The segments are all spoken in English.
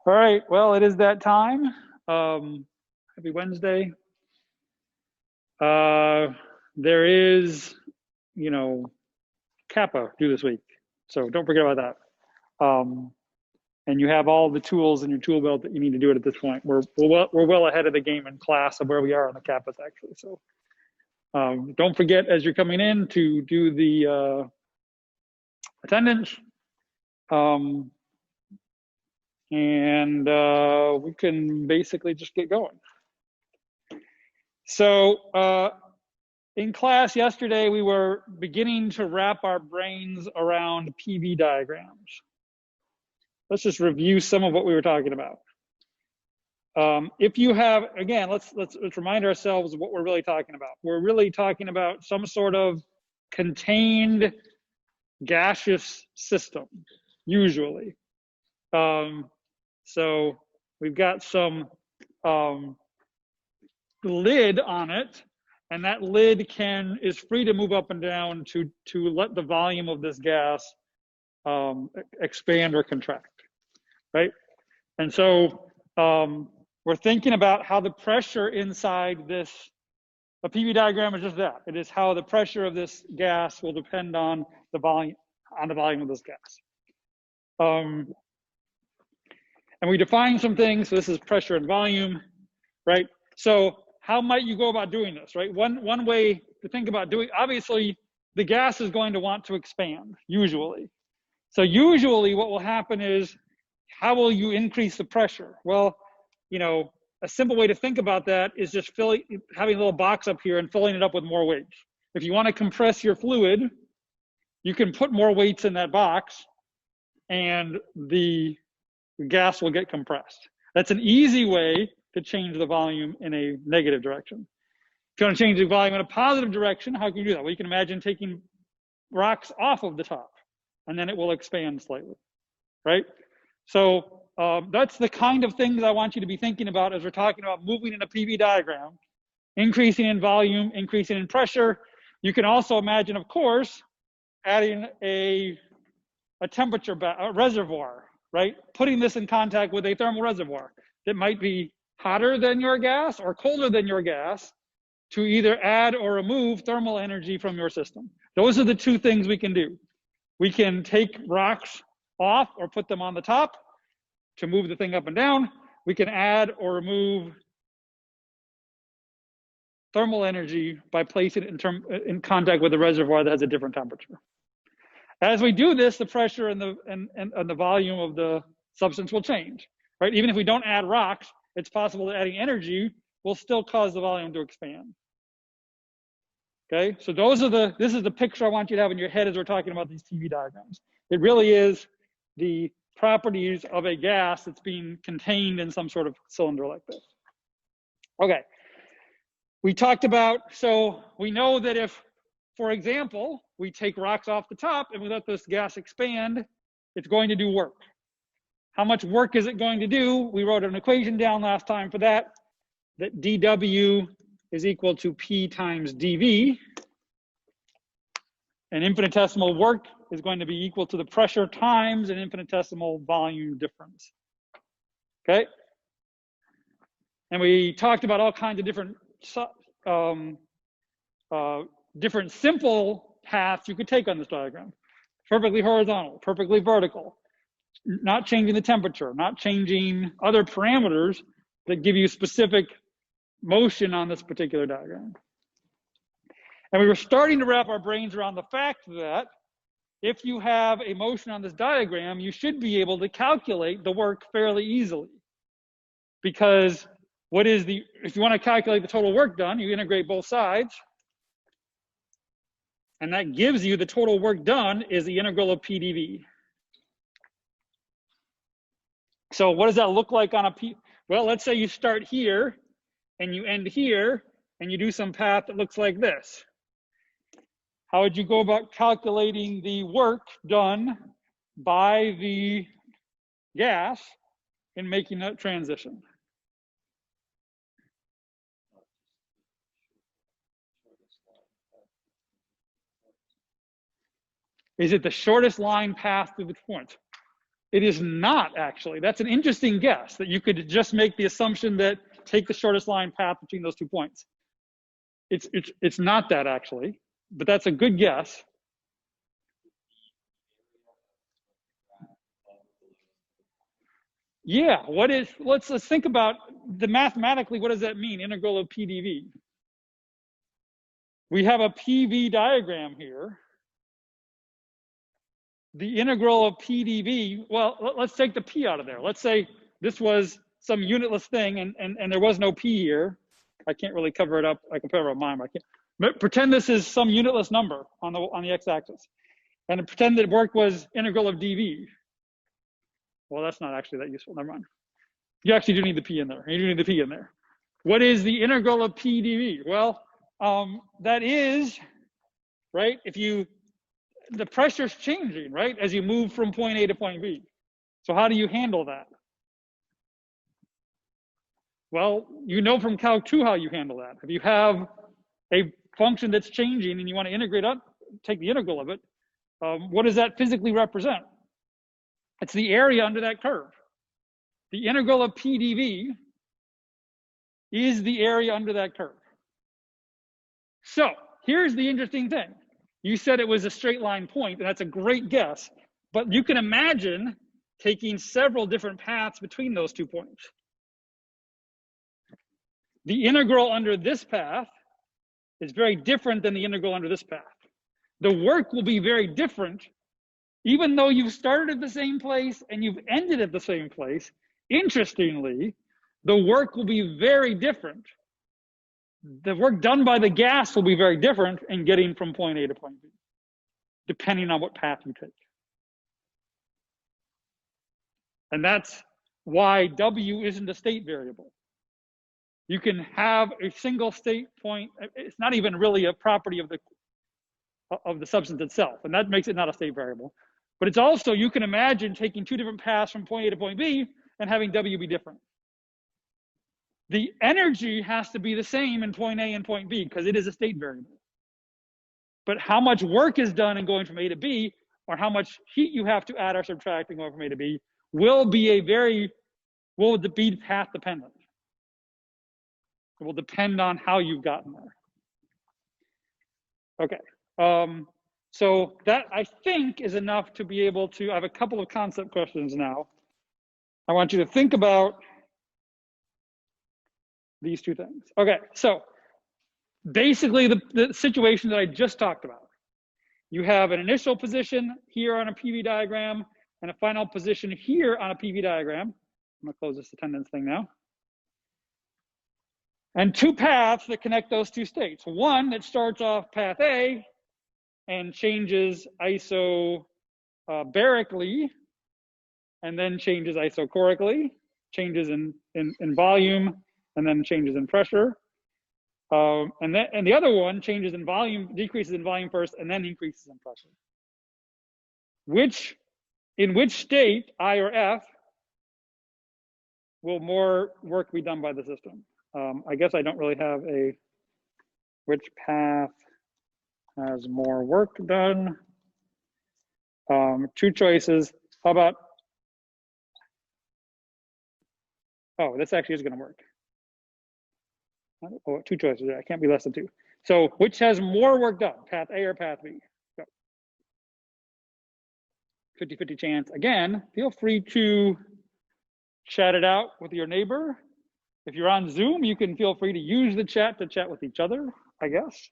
All right, well, it is that time. Happy Wednesday. There is, Kappa due this week, so don't forget about that. And you have all the tools in your tool belt that you need to do it at this point. We're well ahead of the game in class of where we are on the Kappas, actually. So don't forget as you're coming in to do the attendance. And we can basically just get going. So in class yesterday, we were beginning to wrap our brains around PV diagrams. Let's just review some of what we were talking about. If you have, again, let's remind ourselves of what we're really talking about. We're really talking about some sort of contained gaseous system, usually. So we've got some lid on it, and that lid is free to move up and down to let the volume of this gas expand or contract, right? And so we're thinking about how the pressure inside this, a PV diagram is just that. It is how the pressure of this gas will depend on the volume of this gas. And we define some things. So this is pressure and volume, right? So how might you go about doing this, right? One way to think about doing, obviously, the gas is going to want to expand, usually. So usually what will happen is, how will you increase the pressure? Well, a simple way to think about that is just having a little box up here and filling it up with more weights. If you want to compress your fluid, you can put more weights in that box and the gas will get compressed. That's an easy way to change the volume in a negative direction. If you want to change the volume in a positive direction, how can you do that? Well, you can imagine taking rocks off of the top and then it will expand slightly, right? So that's the kind of things I want you to be thinking about as we're talking about moving in a PV diagram, increasing in volume, increasing in pressure. You can also imagine, of course, adding a temperature reservoir, right? Putting this in contact with a thermal reservoir that might be hotter than your gas or colder than your gas to either add or remove thermal energy from your system. Those are the two things we can do. We can take rocks off or put them on the top to move the thing up and down. We can add or remove thermal energy by placing it in contact with a reservoir that has a different temperature. As we do this, the pressure and the volume of the substance will change, right? Even if we don't add rocks, it's possible that adding energy will still cause the volume to expand. Okay, so this is the picture I want you to have in your head as we're talking about these PV diagrams. It really is the properties of a gas that's being contained in some sort of cylinder like this. Okay, we talked about, so we know that if, for example, we take rocks off the top and we let this gas expand, it's going to do work. How much work is it going to do? We wrote an equation down last time for that dW is equal to P times dV. And infinitesimal work is going to be equal to the pressure times an infinitesimal volume difference. Okay? And we talked about all kinds of different simple paths you could take on this diagram. Perfectly horizontal, perfectly vertical, not changing the temperature, not changing other parameters that give you specific motion on this particular diagram. And we were starting to wrap our brains around the fact that if you have a motion on this diagram, you should be able to calculate the work fairly easily. Because if you want to calculate the total work done, you integrate both sides. And that gives you the total work done is the integral of P dV. So what does that look like on a P? Well, let's say you start here and you end here and you do some path that looks like this. How would you go about calculating the work done by the gas in making that transition? Is it the shortest line path through the point? It is not actually. That's an interesting guess, that you could just make the assumption that take the shortest line path between those 2 points. It's not that actually, but that's a good guess. Yeah, what is, let's think about the mathematically, what does that mean? Integral of PDV. We have a PV diagram here. The integral of PDV, well, let's take the P out of there. Let's say this was some unitless thing and there was no P here. I can't really cover it up. I can cover it up mine, but I can't. But pretend this is some unitless number on the x-axis. And pretend that work was integral of dV. Well, that's not actually that useful. Never mind. You actually do need the P in there. You do need the P in there. What is the integral of P dV? Well, that is, right, the pressure's changing, right, as you move from point A to point B. So how do you handle that? Well, you know from Calc 2 how you handle that. If you have a function that's changing and you want to integrate up, take the integral of it, what does that physically represent? It's the area under that curve. The integral of P dV is the area under that curve. So here's the interesting thing. You said it was a straight line point, and that's a great guess, but you can imagine taking several different paths between those 2 points. The integral under this path is very different than the integral under this path. The work will be very different, even though you've started at the same place and you've ended at the same place. Interestingly, the work will be very different. The work done by the gas will be very different in getting from point A to point B, depending on what path you take. And that's why W isn't a state variable. You can have a single state point. It's not even really a property of the substance itself, and that makes it not a state variable. But it's also, you can imagine taking 2 different paths from point A to point B and having W be different. The energy has to be the same in point A and point B because it is a state variable. But how much work is done in going from A to B, or how much heat you have to add or subtract in going from A to B, will be path dependent. It will depend on how you've gotten there. Okay. So that, I think, is enough to be able to, I have a couple of concept questions now. I want you to think about these 2 things. Okay, so basically the situation that I just talked about. You have an initial position here on a PV diagram and a final position here on a PV diagram. I'm gonna close this attendance thing now. And 2 paths that connect those 2 states. One that starts off path A and changes isobarically, and then changes isochorically, changes in volume, and then changes in pressure. And the other one changes in volume, decreases in volume first, and then increases in pressure. In which state, I or F, will more work be done by the system? I guess I don't really have which path has more work done. 2 choices. How about, oh, this actually is gonna work. Oh, 2 choices, it can't be less than 2. So which has more work done, path A or path B? 50-50 chance. Again, feel free to chat it out with your neighbor. If you're on Zoom, you can feel free to use the chat to chat with each other, I guess.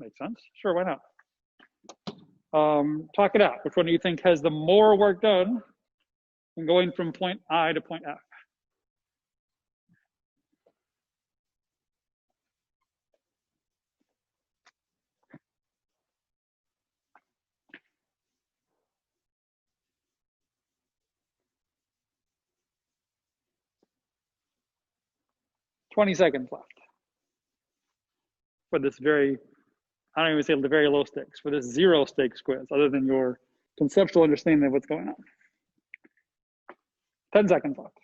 Makes sense. Sure, why not? Talk it out. Which one do you think has the more work done in going from point I to point F? "20 seconds left for this very, I don't even say the very low stakes, for this 0 stakes quiz, other than your conceptual understanding of what's going on. 10 seconds left.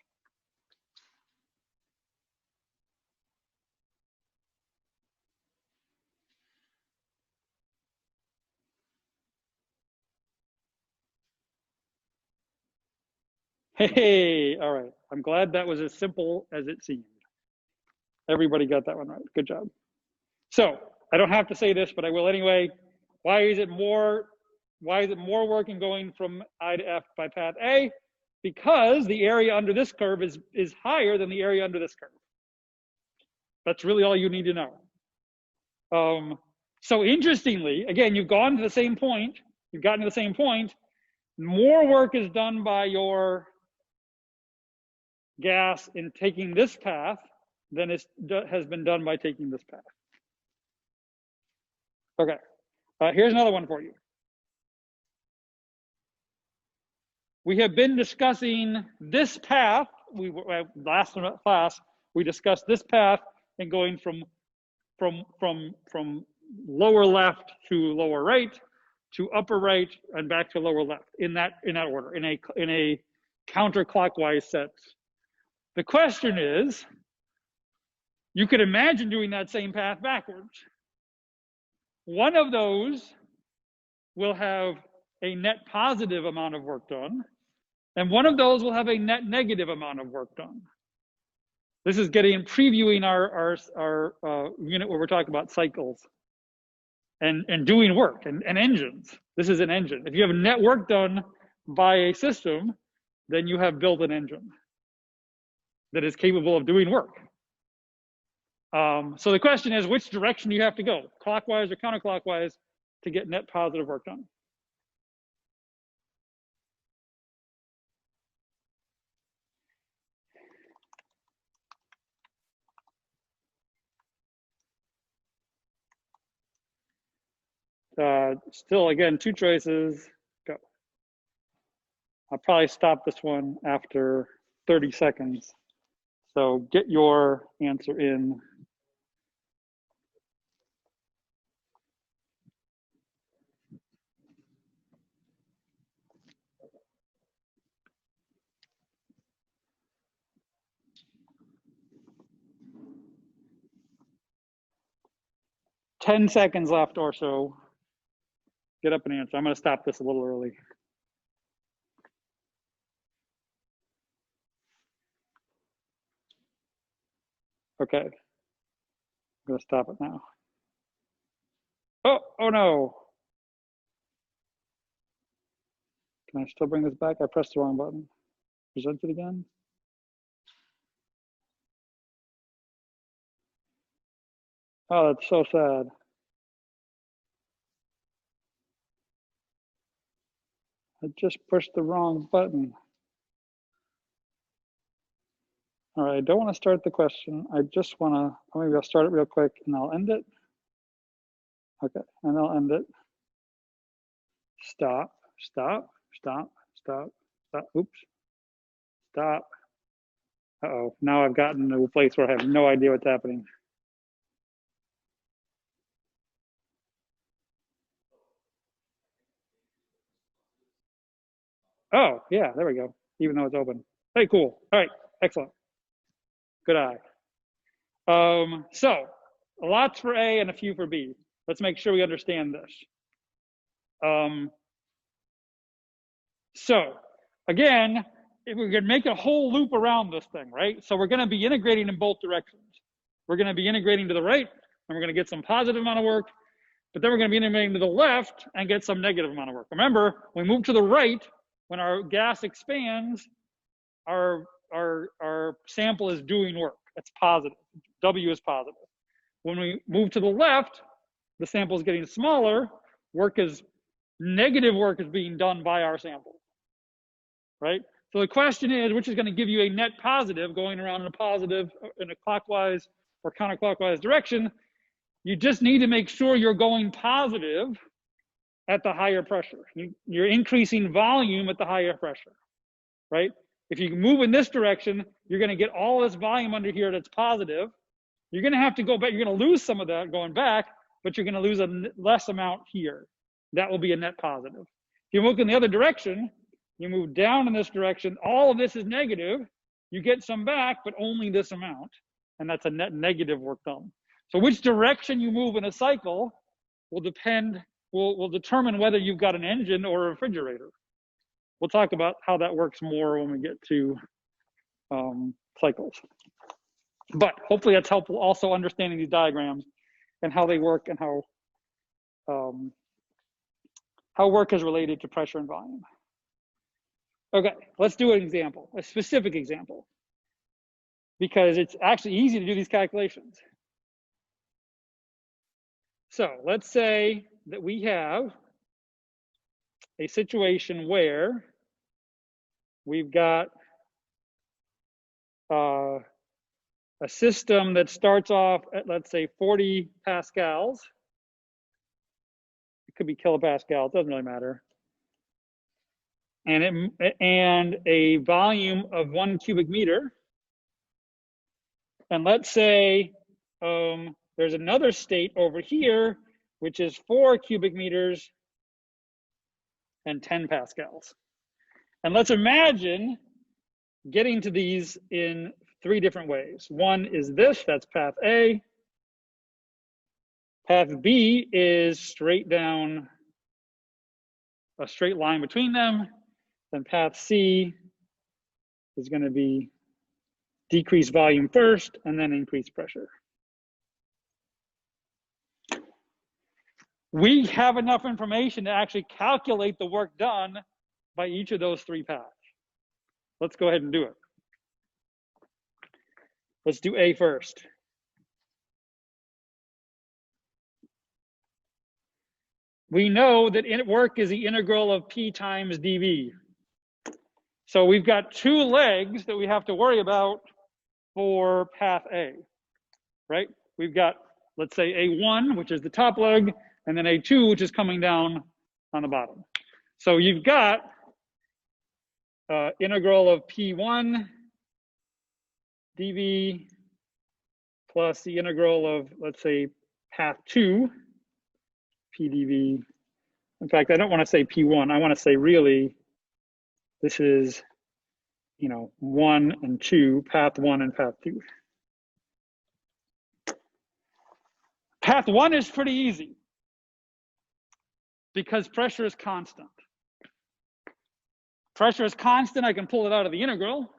Hey, all right. I'm glad that was as simple as it seemed. Everybody got that one right. Good job. So I don't have to say this, but I will anyway. Why is it more work in going from I to F by path A? Because the area under this curve is higher than the area under this curve. That's really all you need to know. So interestingly, again, you've gone to the same point. You've gotten to the same point. More work is done by your gas in taking this path than has been done by taking this path. Okay, here's another one for you. We have been discussing this path. Last class we discussed this path and going from lower left to lower right to upper right and back to lower left in that order in a counterclockwise sense. The question is, you could imagine doing that same path backwards. One of those will have a net positive amount of work done, and one of those will have a net negative amount of work done. This is previewing our unit where we're talking about cycles and doing work and engines. This is an engine. If you have net work done by a system, then you have built an engine that is capable of doing work. So the question is, which direction do you have to go, clockwise or counterclockwise, to get net positive work done? Still, again, two choices, go. I'll probably stop this one after 30 seconds. So get your answer in. Ten seconds left or so. Get up and answer. I'm going to stop this a little early. Okay. I'm going to stop it now. Oh no. Can I still bring this back? I pressed the wrong button. Present it again. Oh, that's so sad. I just pushed the wrong button. All right, I don't want to start the question. I just want to, maybe I'll start it real quick and I'll end it. Okay, and I'll end it. Stop, stop, stop, stop, stop, oops. Stop. Uh-oh, now I've gotten to a place where I have no idea what's happening. Oh, yeah, there we go, even though it's open. Hey, cool, all right, excellent. Good eye. So, lots for A and a few for B. Let's make sure we understand this. So, again, if we're gonna make a whole loop around this thing, right? So we're gonna be integrating in both directions. We're gonna be integrating to the right, and we're gonna get some positive amount of work, but then we're gonna be integrating to the left and get some negative amount of work. Remember, when we move to the right, when our gas expands, our sample is doing work. It's positive. W is positive. When we move to the left, the sample is getting smaller. Negative work is being done by our sample, right? So the question is, which is going to give you a net positive going around in a clockwise or counterclockwise direction? You just need to make sure you're going positive at the higher pressure. You're increasing volume at the higher pressure, right? If you move in this direction, you're going to get all this volume under here that's positive. You're going to have to go back. You're going to lose some of that going back, but you're going to lose a less amount here. That will be a net positive. If you move in the other direction, you move down in this direction, all of this is negative. You get some back, but only this amount. And that's a net negative work done. So which direction you move in a cycle will determine whether you've got an engine or a refrigerator. We'll talk about how that works more when we get to cycles. But hopefully that's helpful also understanding these diagrams and how they work and how work is related to pressure and volume. Okay, let's do an example, a specific example, because it's actually easy to do these calculations. So let's say that we have a situation where we've got a system that starts off at, let's say, 40 pascals. It could be kilopascal, it doesn't really matter. And a volume of 1 cubic meter. And let's say there's another state over here, which is 4 cubic meters and 10 pascals. And let's imagine getting to these in 3 different ways. One is this, that's path A. Path B is straight down a straight line between them. Then path C is going to be decrease volume first and then increase pressure. We have enough information to actually calculate the work done by each of those 3 paths. Let's go ahead and do it. Let's do A first. We know that work is the integral of P times dV. So we've got 2 legs that we have to worry about for path A, right? We've got, let's say, A1, which is the top leg, and then A2, which is coming down on the bottom. So you've got integral of P1 dV plus the integral of, let's say, path 2 pdv. In fact, I don't want to say P1. I want to say really, this is, 1 and 2, path 1 and path 2. Path 1 is pretty easy because pressure is constant. Pressure is constant, I can pull it out of the integral.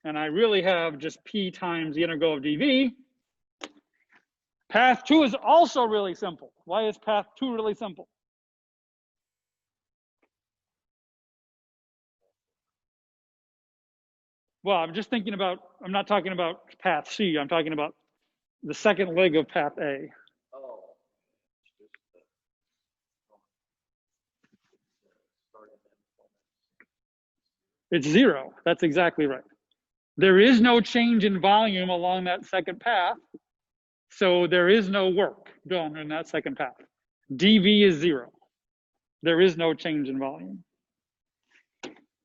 And I really have just P times the integral of dV. Path 2 is also really simple. Why is path 2 really simple? Well, I'm just thinking about, I'm not talking about path C, I'm talking about the second leg of path A. It's 0, that's exactly right. There is no change in volume along that second path, so there is no work done in that second path. dV is 0. There is no change in volume.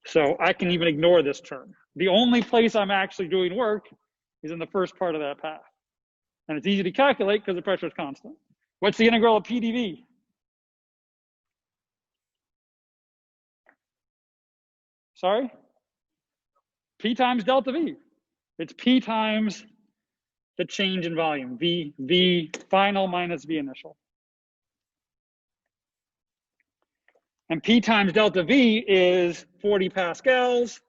So I can even ignore this term. The only place I'm actually doing work is in the first part of that path. And it's easy to calculate because the pressure is constant. What's the integral of pdV? Sorry? P times delta V. It's P times the change in volume, V final minus V initial. And P times delta V is 40 pascals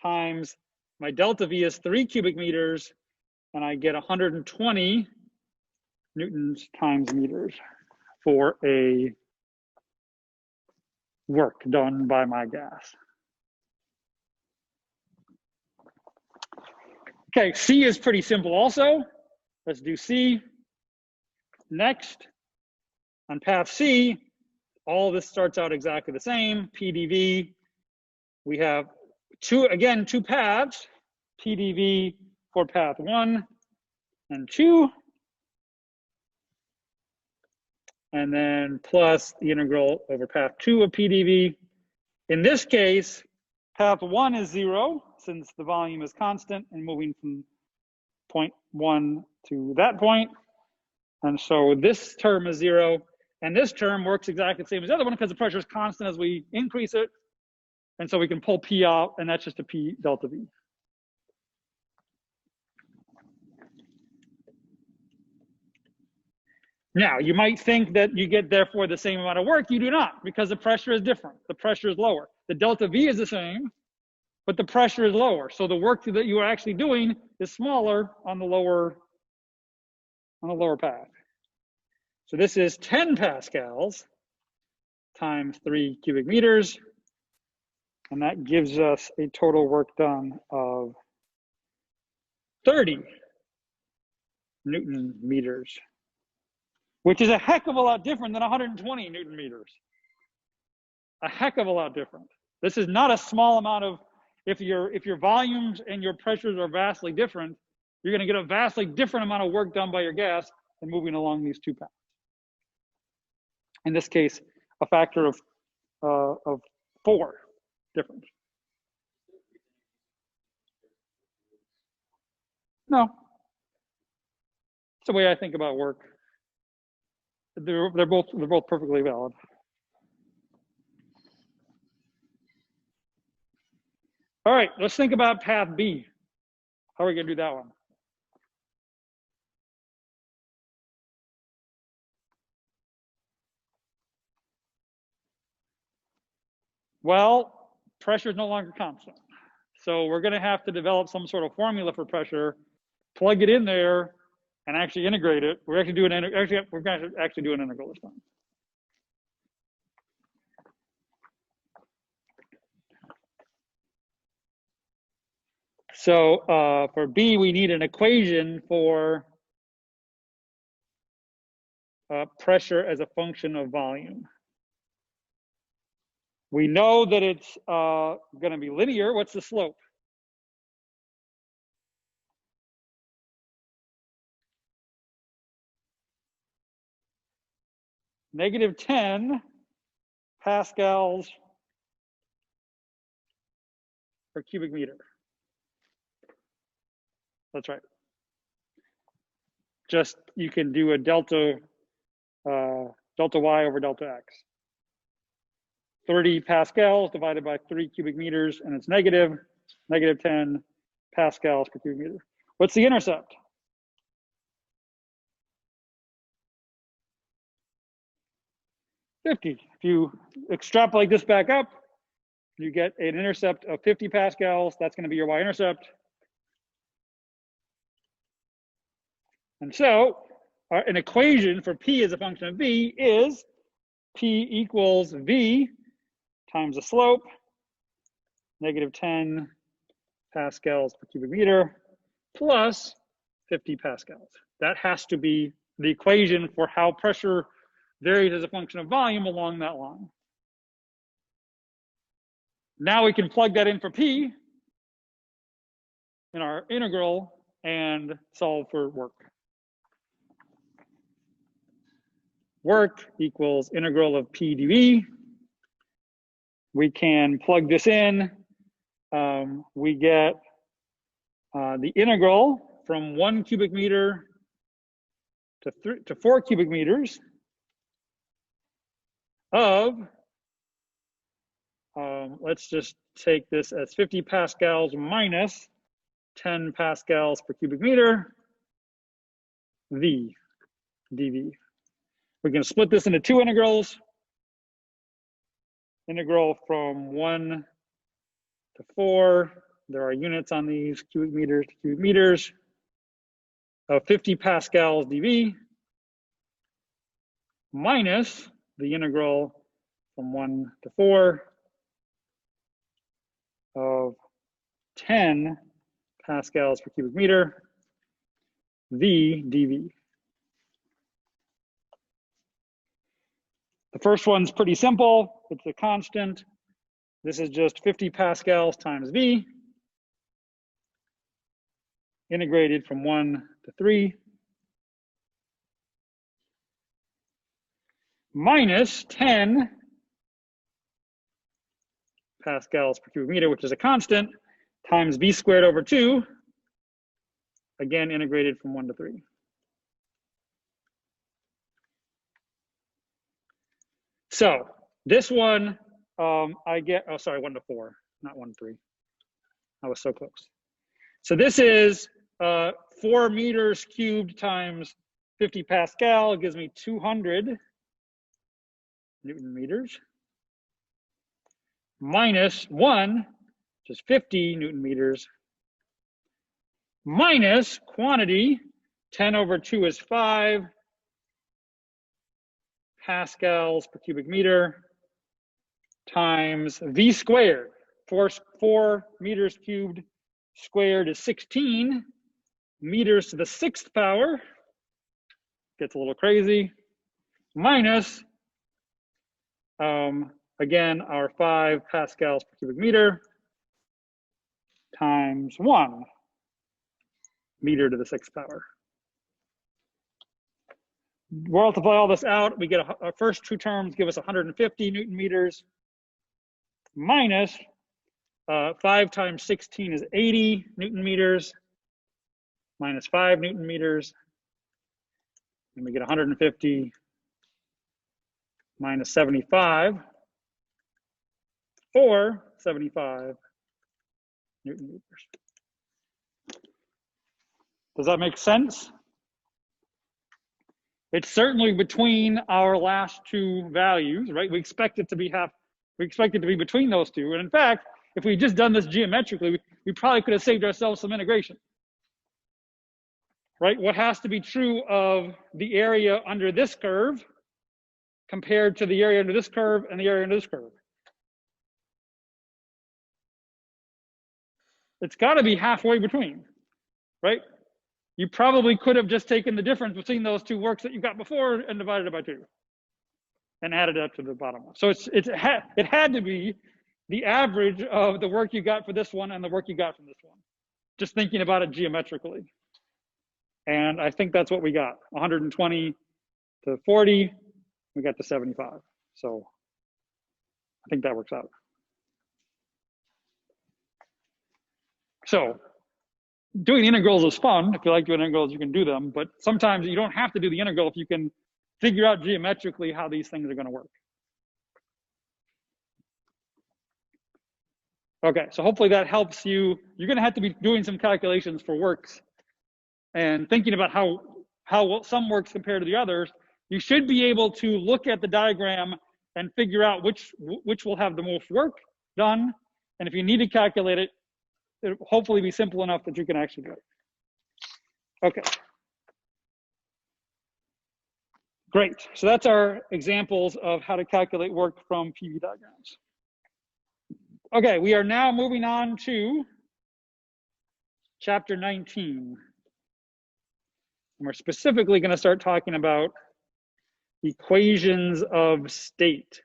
times my delta V is 3 cubic meters, and I get 120 newtons times meters for a work done by my gas. Okay, C is pretty simple also. Let's do C. Next, on path C, all this starts out exactly the same, pdV. We have two paths, pdV for path 1 and 2, and then plus the integral over path 2 of pdV. In this case, path 1 is 0, since the volume is constant and moving from point 1 to that point. And so this term is 0, and this term works exactly the same as the other one because the pressure is constant as we increase it. And so we can pull P out, and that's just a P delta V. Now, you might think that you get therefore the same amount of work. You do not, because the pressure is different. The pressure is lower. The delta V is the same, but the pressure is lower. So the work that you are actually doing is smaller on the lower path. So this is 10 pascals times 3 cubic meters. And that gives us a total work done of 30 Newton meters, which is a heck of a lot different than 120 Newton meters. A heck of a lot different. This is not a small amount of, if your volumes and your pressures are vastly different, you're going to get a vastly different amount of work done by your gas than moving along these two paths. In this case, a factor of 4 difference. No. It's the way I think about work. They're both perfectly valid. All right, let's think about path B. How are we going to do that one? Well, pressure is no longer constant. So we're going to have to develop some sort of formula for pressure, plug it in there, and actually integrate it. We're going to actually do an integral this time. So for B, we need an equation for pressure as a function of volume. We know that it's going to be linear. What's the slope? Negative 10 pascals per cubic meter. That's right. Just, you can do a delta y over delta x. 30 pascals divided by 3 cubic meters, and it's negative 10 pascals per cubic meter. What's the intercept? If you extrapolate this back up, you get an intercept of 50 pascals. That's going to be your y-intercept. And so an equation for P as a function of V is P equals V times the slope, negative 10 pascals per cubic meter, plus 50 pascals. That has to be the equation for how pressure varies as a function of volume along that line. Now we can plug that in for P in our integral and solve for work. Work equals integral of P dV. We can plug this in. We get the integral from 1 cubic meter to 4 cubic meters of, let's just take this as 50 pascals minus 10 pascals per cubic meter, V dV. We're going to split this into 2 integrals. Integral from 1 to 4. There are units on these, cubic meters to cubic meters, of 50 pascals dV, minus the integral from 1 to 4 of 10 pascals per cubic meter, V dV. The first one's pretty simple. It's a constant. This is just 50 pascals times V, integrated from 1 to 3, minus 10 pascals per cubic meter, which is a constant, times V squared over 2, again integrated from 1 to 3. So this one, I get, oh, sorry, 1 to 4, not 1 to 3. I was so close. So this is 4 meters cubed times 50 Pascal gives me 200 Newton meters, minus 1, which is 50 Newton meters, minus quantity, 10 over 2 is 5 Pascals per cubic meter, times V squared. 4 meters cubed squared is 16 meters to the 6th power. Gets a little crazy. Minus, again, our 5 Pascals per cubic meter times 1 meter to the 6th power. Multiply all this out, we get our first two terms give us 150 Newton meters, minus 5 times 16 is 80 Newton meters, minus 5 Newton meters, and we get 150 minus 75, or 75 Newton meters. Does that make sense? It's certainly between our last two values, right? We expect it to be between those two. And in fact, if we just done this geometrically, we probably could have saved ourselves some integration, right? What has to be true of the area under this curve compared to the area under this curve and the area under this curve? It's got to be halfway between, right? You probably could have just taken the difference between those two works that you got before and divided it by 2 and added it up to the bottom one. So it had to be the average of the work you got for this one and the work you got from this one, just thinking about it geometrically. And I think that's what we got, 120 to 40, we got to 75. So I think that works out. So doing integrals is fun. If you like doing integrals, you can do them, but sometimes you don't have to do the integral if you can figure out geometrically how these things are going to work. Okay, so hopefully that helps you. You're going to have to be doing some calculations for works and thinking about how some works compare to the others. You should be able to look at the diagram and figure out which will have the most work done. And if you need to calculate it, it'll hopefully be simple enough that you can actually do it. Okay. Great. So that's our examples of how to calculate work from PV diagrams. Okay, we are now moving on to chapter 19. And we're specifically going to start talking about equations of state.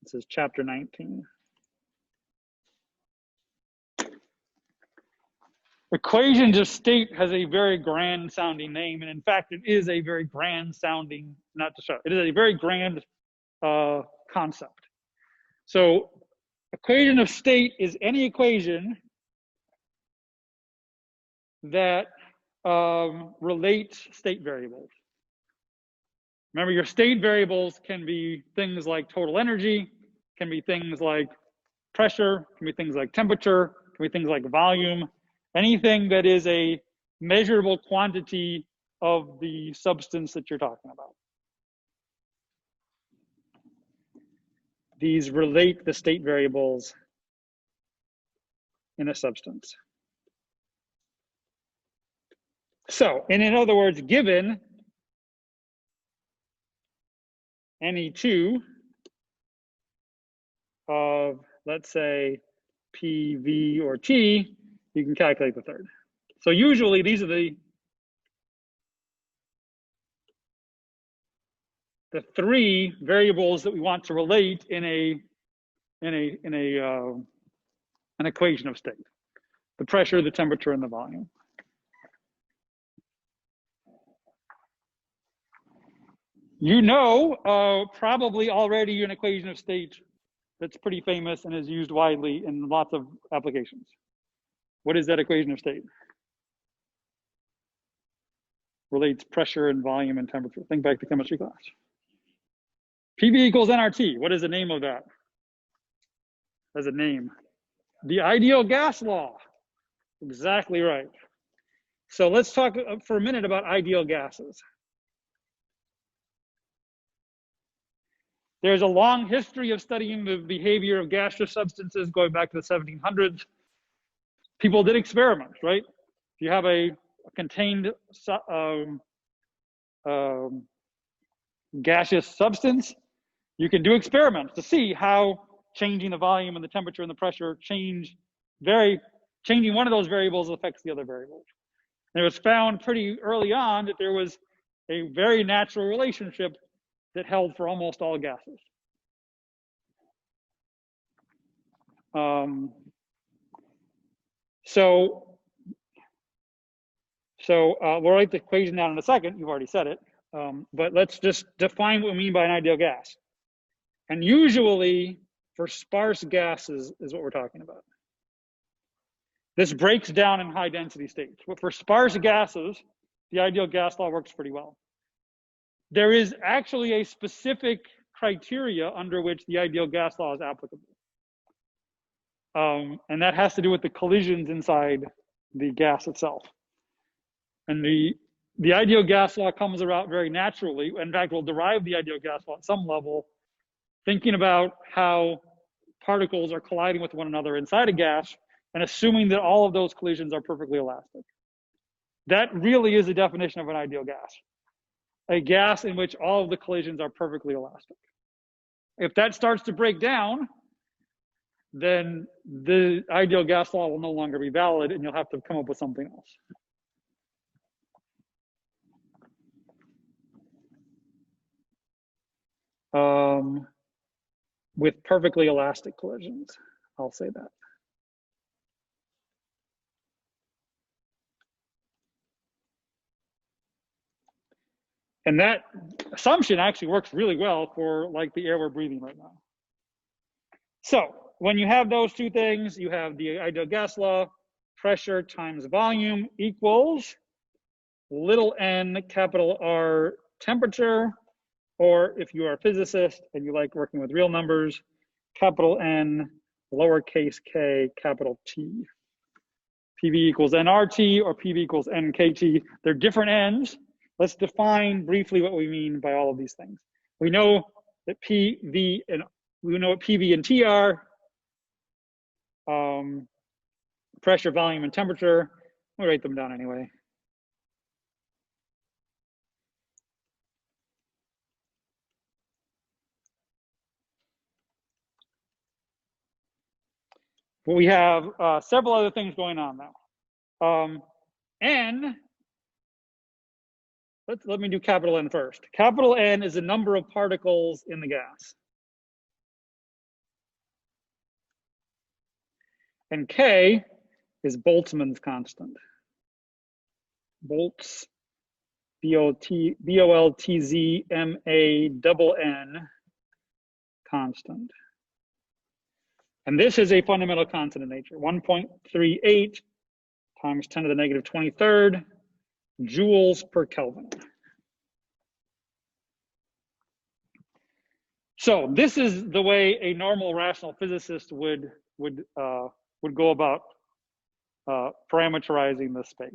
This is chapter 19. Equations of state has a very grand sounding name, and in fact, it is a very grand sounding, it is a very grand concept. So equation of state is any equation that relates state variables. Remember, your state variables can be things like total energy, can be things like pressure, can be things like temperature, can be things like volume, anything that is a measurable quantity of the substance that you're talking about. These relate the state variables in a substance. So, and in other words, given any two of, let's say, P, V, or T, you can calculate the third. So usually these are the three variables that we want to relate in an equation of state: the pressure, the temperature, and the volume. You know probably already an equation of state that's pretty famous and is used widely in lots of applications. What is that equation of state? Relates pressure and volume and temperature. Think back to chemistry class. PV equals nRT. What is the name of that? As a name. The ideal gas law. Exactly right. So let's talk for a minute about ideal gases. There's a long history of studying the behavior of gaseous substances going back to the 1700s. People did experiments, right? If you have a contained gaseous substance, you can do experiments to see how changing the volume and the temperature and the pressure changing one of those variables affects the other variables. And it was found pretty early on that there was a very natural relationship that held for almost all gases. We'll write the equation down in a second. You've already said it. But let's just define what we mean by an ideal gas. And usually for sparse gases is what we're talking about. This breaks down in high density states. But for sparse gases, the ideal gas law works pretty well. There is actually a specific criteria under which the ideal gas law is applicable. And that has to do with the collisions inside the gas itself. And the ideal gas law comes about very naturally. In fact, we'll derive the ideal gas law at some level, thinking about how particles are colliding with one another inside a gas and assuming that all of those collisions are perfectly elastic. That really is the definition of an ideal gas. A gas in which all of the collisions are perfectly elastic. If that starts to break down, then the ideal gas law will no longer be valid and you'll have to come up with something else. With perfectly elastic collisions, I'll say that. And that assumption actually works really well for like the air we're breathing right now. So when you have those two things, you have the ideal gas law, pressure times volume equals little n capital R temperature, or if you are a physicist and you like working with real numbers, capital N, lowercase k, capital T. PV equals nRT or PV equals nKT. They're different n's. Let's define briefly what we mean by all of these things. We know that PV and we know what PV and T are. Pressure, volume, and temperature. We'll write them down anyway. But we have several other things going on now. N, let me do capital N first. Capital N is the number of particles in the gas. And K is Boltzmann's constant. Boltz, B-O-L-T-Z-M-A-N-N constant. And this is a fundamental constant in nature, 1.38 times 10 to the negative 23rd joules per Kelvin. So this is the way a normal rational physicist would go about parameterizing this space.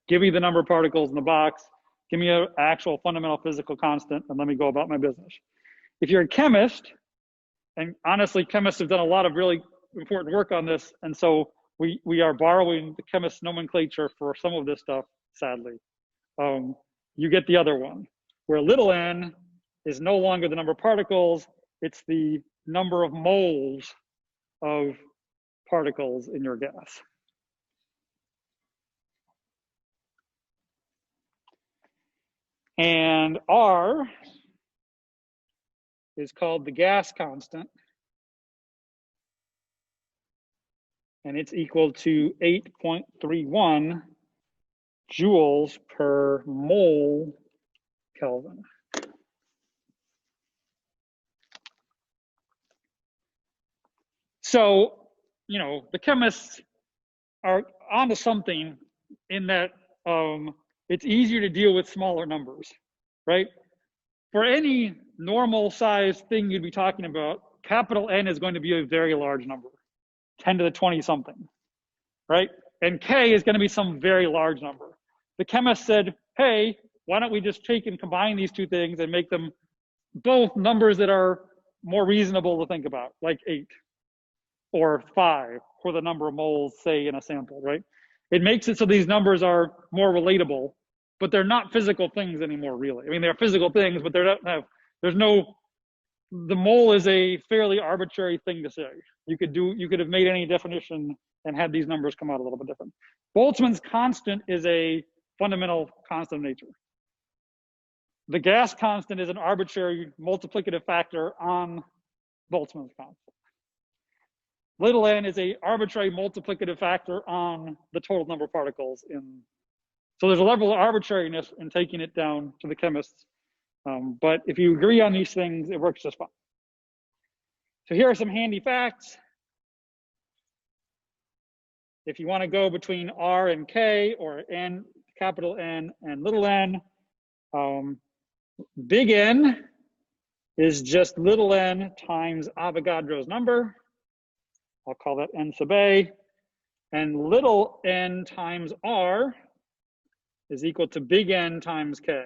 Give me the number of particles in the box, give me an actual fundamental physical constant, and let me go about my business. If you're a chemist, and honestly, chemists have done a lot of really important work on this, and so we are borrowing the chemist's nomenclature for some of this stuff, sadly. You get the other one, where little n is no longer the number of particles, it's the number of moles of particles in your gas. And R is called the gas constant. And it's equal to 8.31 joules per mole Kelvin. So, you know, the chemists are onto something in that it's easier to deal with smaller numbers, right? For any normal sized thing you'd be talking about, capital N is going to be a very large number, 10 to the 20 something, right? And K is going to be some very large number. the chemist said, hey, why don't we just take and combine these two things and make them both numbers that are more reasonable to think about, like 8 or 5 for the number of moles, say, in a sample, right? It makes it so these numbers are more relatable, but they're not physical things anymore, really. I mean, they're physical things, but there's no, the mole is a fairly arbitrary thing to say. You could have made any definition and had these numbers come out a little bit different. Boltzmann's constant is a fundamental constant of nature. The gas constant is an arbitrary multiplicative factor on Boltzmann's constant. Little n is a arbitrary multiplicative factor on the total number of particles in. So there's a level of arbitrariness in taking it down to the chemists. But if you agree on these things, it works just fine. So here are some handy facts. If you want to go between R and K, or N, capital N and little n, big N is just little n times Avogadro's number. I'll call that n sub a. And little n times R is equal to big N times K,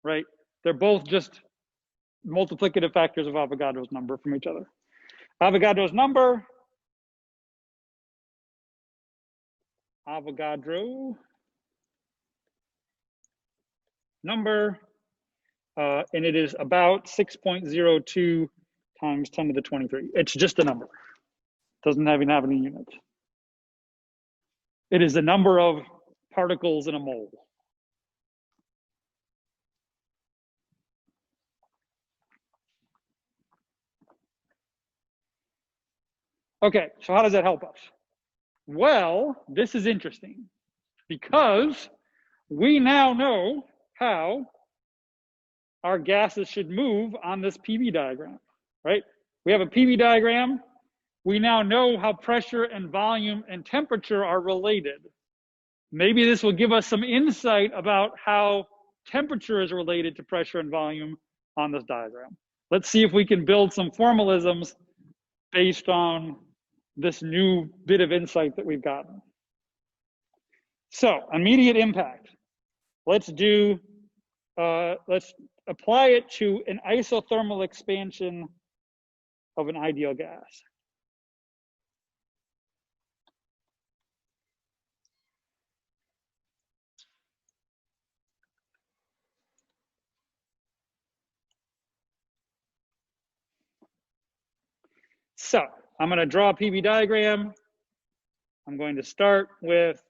right? They're both just multiplicative factors of Avogadro's number from each other. Avogadro number, and it is about 6.02 times 10 to the 23. It's just a number. Doesn't even have any units. It is the number of particles in a mole. Okay, so how does that help us? Well, this is interesting because we now know how our gases should move on this PV diagram, right? We have a PV diagram. We now know how pressure and volume and temperature are related. Maybe this will give us some insight about how temperature is related to pressure and volume on this diagram. Let's see if we can build some formalisms based on this new bit of insight that we've gotten. So, immediate impact. Let's apply it to an isothermal expansion of an ideal gas. So I'm going to draw a PV diagram. I'm going to start with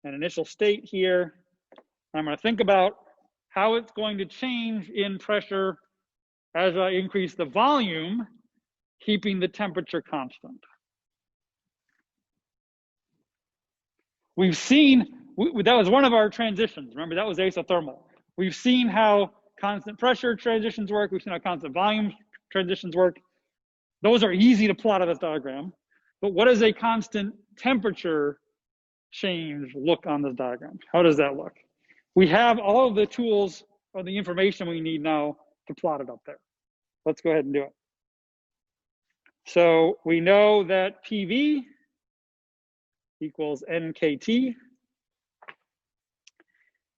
an initial state here. I'm going to think about how it's going to change in pressure as I increase the volume, keeping the temperature constant. We've seen, that was one of our transitions. Remember, that was isothermal. We've seen how constant pressure transitions work. We've seen how constant volume transitions work. Those are easy to plot on this diagram. But what does a constant temperature change look on this diagram? How does that look? We have all of the tools or the information we need now to plot it up there. Let's go ahead and do it. So we know that PV equals NKT.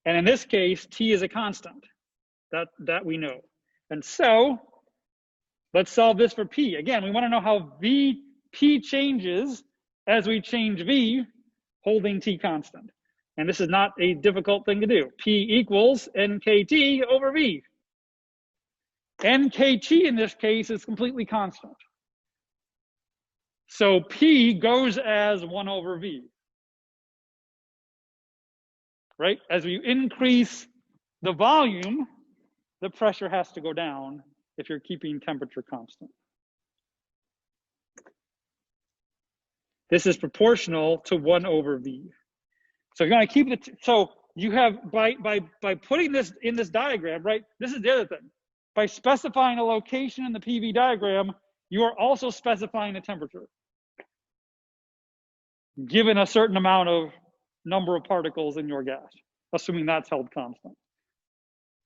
And in this case, T is a constant. That we know. And so let's solve this for P. Again, we want to know how P changes as we change V, holding T constant. And this is not a difficult thing to do. P equals NKT over V. NKT in this case is completely constant. So P goes as 1 over V. Right? As we increase the volume, the pressure has to go down if you're keeping temperature constant. This is proportional to 1 over V. So you're going to keep it. So you have, by putting this in this diagram, right? This is the other thing. By specifying a location in the PV diagram, you are also specifying a temperature, given a certain amount of number of particles in your gas, assuming that's held constant.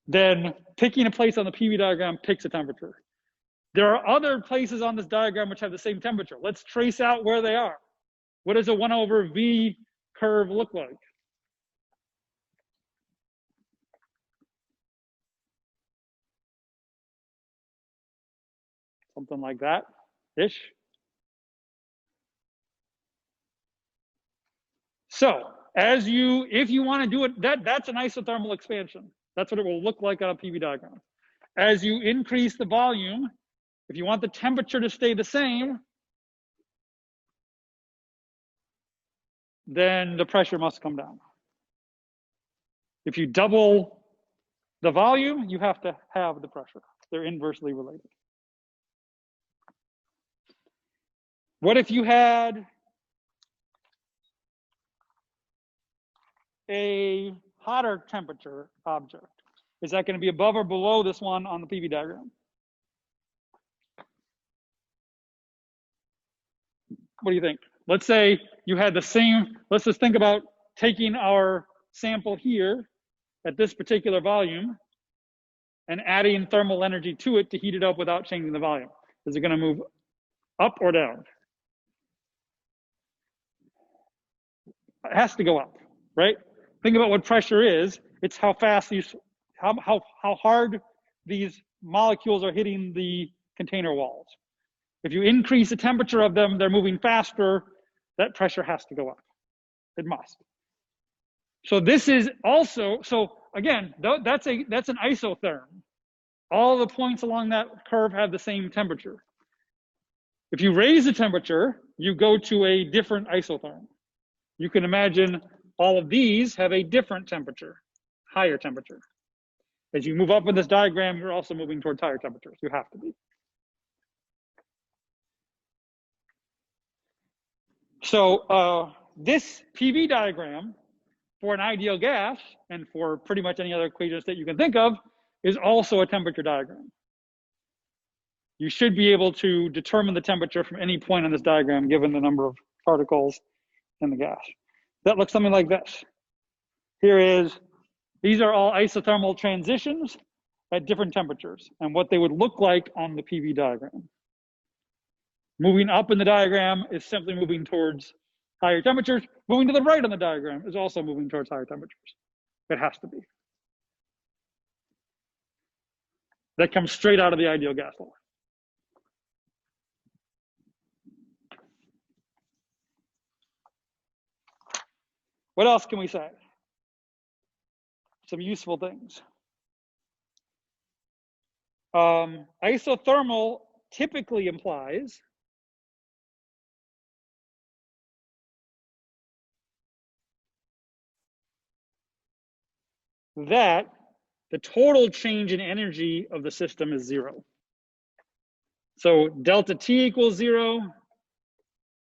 Then picking a place on the PV diagram picks a temperature. There are other places on this diagram which have the same temperature. Let's trace out where they are. What does a 1 over V curve look like? something like that-ish. So if you want to do it, that's an isothermal expansion. That's what it will look like on a PV diagram. As you increase the volume, if you want the temperature to stay the same, then the pressure must come down. If you double the volume, you have to have the pressure. They're inversely related. What if you had a hotter temperature object? Is that going to be above or below this one on the PV diagram? What do you think? Let's say you had the same, let's just think about taking our sample here at this particular volume and adding thermal energy to it to heat it up without changing the volume. Is it going to move up or down? It has to go up, right? Think about what pressure is. It's how fast these, how hard these molecules are hitting the container walls. If you increase the temperature of them, they're moving faster, that pressure has to go up. It must. So this is also, so again, that's an isotherm. All the points along that curve have the same temperature. If you raise the temperature, you go to a different isotherm. You can imagine all of these have a different temperature, higher temperature. As you move up in this diagram, you're also moving towards higher temperatures. You have to be. So this PV diagram for an ideal gas and for pretty much any other equation state you can think of is also a temperature diagram. You should be able to determine the temperature from any point on this diagram given the number of particles in the gas. That looks something like this. These are all isothermal transitions at different temperatures and what they would look like on the PV diagram. Moving up in the diagram is simply moving towards higher temperatures. Moving to the right on the diagram is also moving towards higher temperatures. It has to be. That comes straight out of the ideal gas law. What else can we say? Some useful things. Isothermal typically implies that the total change in energy of the system is 0. So delta T equals 0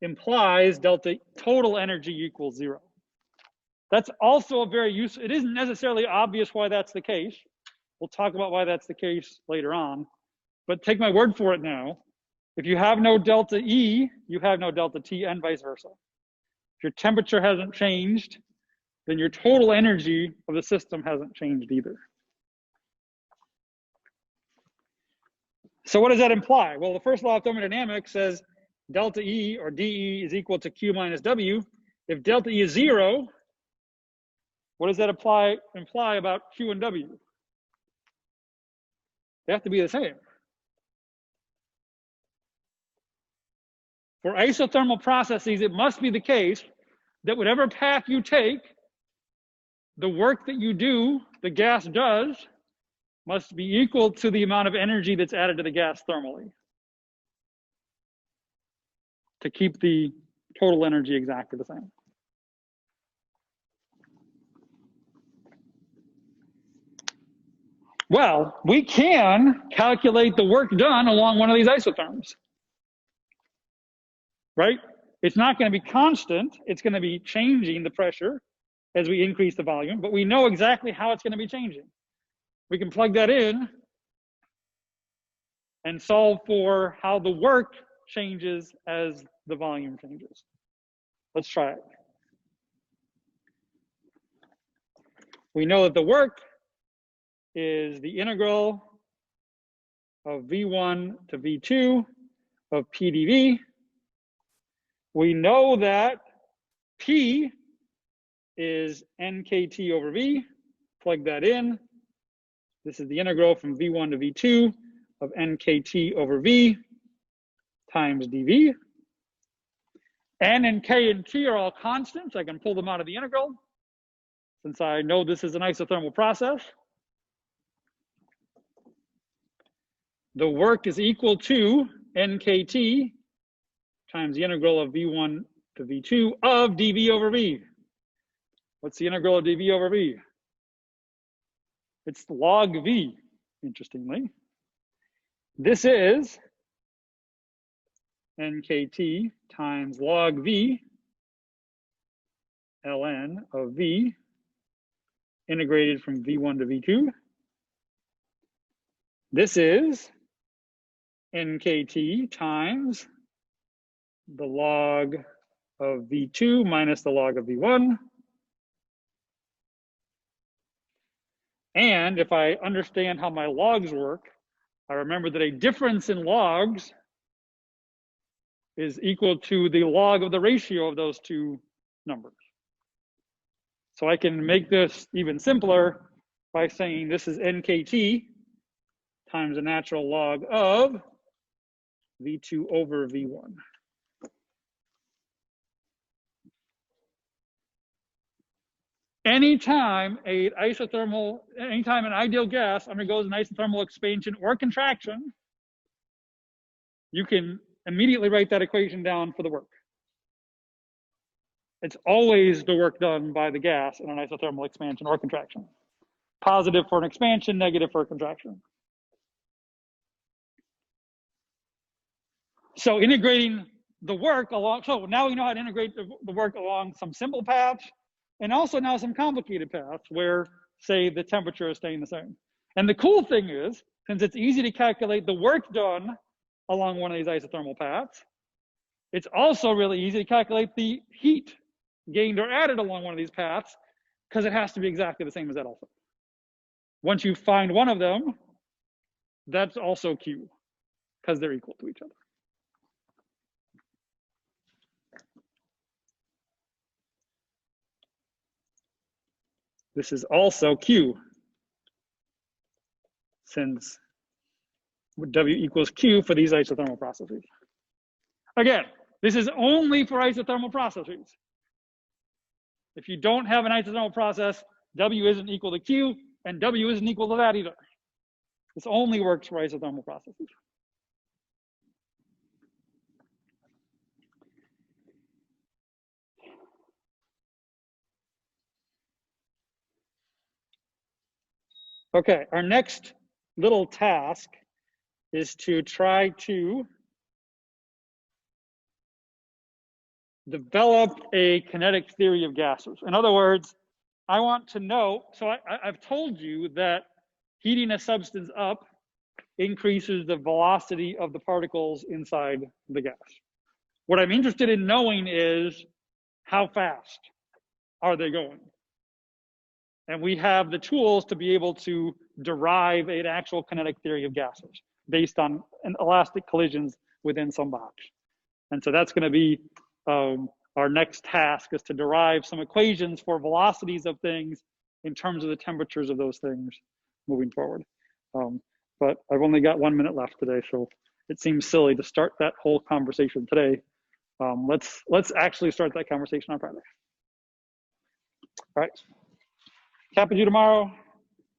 implies delta total energy equals 0. That's also a very useful, it isn't necessarily obvious why that's the case. We'll talk about why that's the case later on, but take my word for it now. If you have no delta E, you have no delta T and vice versa. If your temperature hasn't changed, then your total energy of the system hasn't changed either. So what does that imply? Well, the first law of thermodynamics says delta E or dE is equal to Q minus W. If delta E is 0, what does that imply about Q and W? They have to be the same. For isothermal processes, it must be the case that whatever path you take, the work that you do, the gas does, must be equal to the amount of energy that's added to the gas thermally to keep the total energy exactly the same. Well, we can calculate the work done along one of these isotherms, right? It's not going to be constant. It's going to be changing the pressure as we increase the volume, but we know exactly how it's going to be changing. We can plug that in and solve for how the work changes as the volume changes. Let's try it. We know that the work is the integral of V1 to V2 of PdV. We know that P is NKT over V. Plug that in. This is the integral from V1 to V2 of nkt over v times dv. N and k and t are all constants. I can pull them out of the integral since I know this is an isothermal process. The work is equal to nkt times the integral of v1 to v2 of dv over v. What's the integral of dv over v? It's log v, interestingly. This is nkt times log v ln of v integrated from v1 to v2. This is nkt times the log of v2 minus the log of v1. And if I understand how my logs work, I remember that a difference in logs is equal to the log of the ratio of those two numbers. So I can make this even simpler by saying this is nkt times the natural log of v2 over v1. Anytime an ideal gas undergoes an isothermal expansion or contraction, you can immediately write that equation down for the work. It's always the work done by the gas in an isothermal expansion or contraction. Positive for an expansion, negative for a contraction. So integrating the work along, so now we know how to integrate the work along some simple paths, and also now some complicated paths where, say, the temperature is staying the same. And the cool thing is, since it's easy to calculate the work done along one of these isothermal paths, it's also really easy to calculate the heat gained or added along one of these paths, because it has to be exactly the same as that also. Once you find one of them, that's also Q, because they're equal to each other. This is also Q, since W equals Q for these isothermal processes. Again, this is only for isothermal processes. If you don't have an isothermal process, W isn't equal to Q, and W isn't equal to that either. This only works for isothermal processes. Okay, our next little task is to try to develop a kinetic theory of gases. In other words, I want to know, so I've told you that heating a substance up increases the velocity of the particles inside the gas. What I'm interested in knowing is how fast are they going? And we have the tools to be able to derive an actual kinetic theory of gases based on elastic collisions within some box. And so that's going to be our next task, is to derive some equations for velocities of things in terms of the temperatures of those things moving forward. But I've only got 1 minute left today, so it seems silly to start that whole conversation today. Let's actually start that conversation on Friday. All right. Cap and due tomorrow.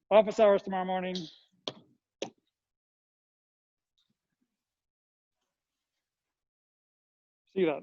Office hours tomorrow morning. See you then.